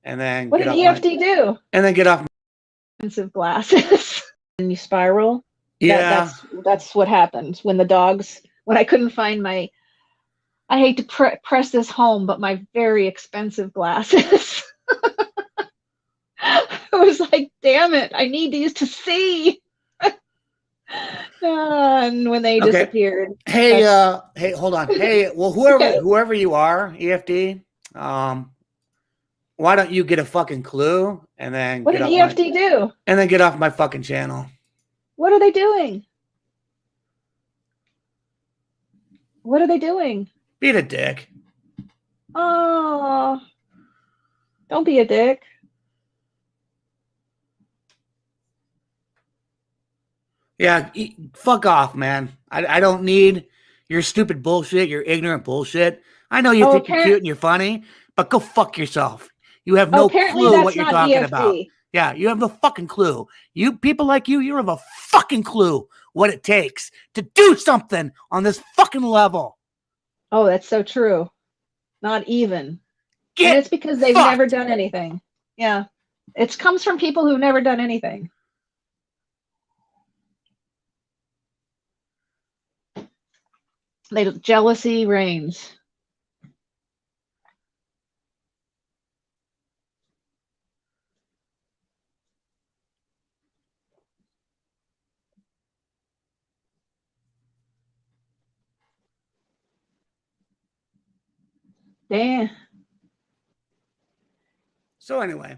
and then What get did off EFT do? and then get off. Expensive glasses. And you spiral. Yeah. That's what happens when the dogs. When I couldn't find my. I hate to press this home, but my very expensive glasses. I was like, damn it! I need these to see. And when they Okay. disappeared. Hey, hey, hold on. Hey, well, Okay. whoever you are, EFD, why don't you get a fucking clue and then What get did off my EFT do? and then get off my fucking channel? What are they doing? What are they doing? Beat a dick. Oh, don't be a dick. Yeah, fuck off, man. I don't need your stupid bullshit, your ignorant bullshit. I know you Oh, think you're cute and you're funny, but go fuck yourself. You have no apparently clue what that's you're not talking about. EFT. Yeah, you have no fucking clue. You people like you have a fucking clue what it takes to do something on this fucking level. Oh, that's so true. Not even. And Get it's because they've never fucked. done anything. Yeah. It comes from people who've never done anything. Jealousy reigns. Damn. So anyway,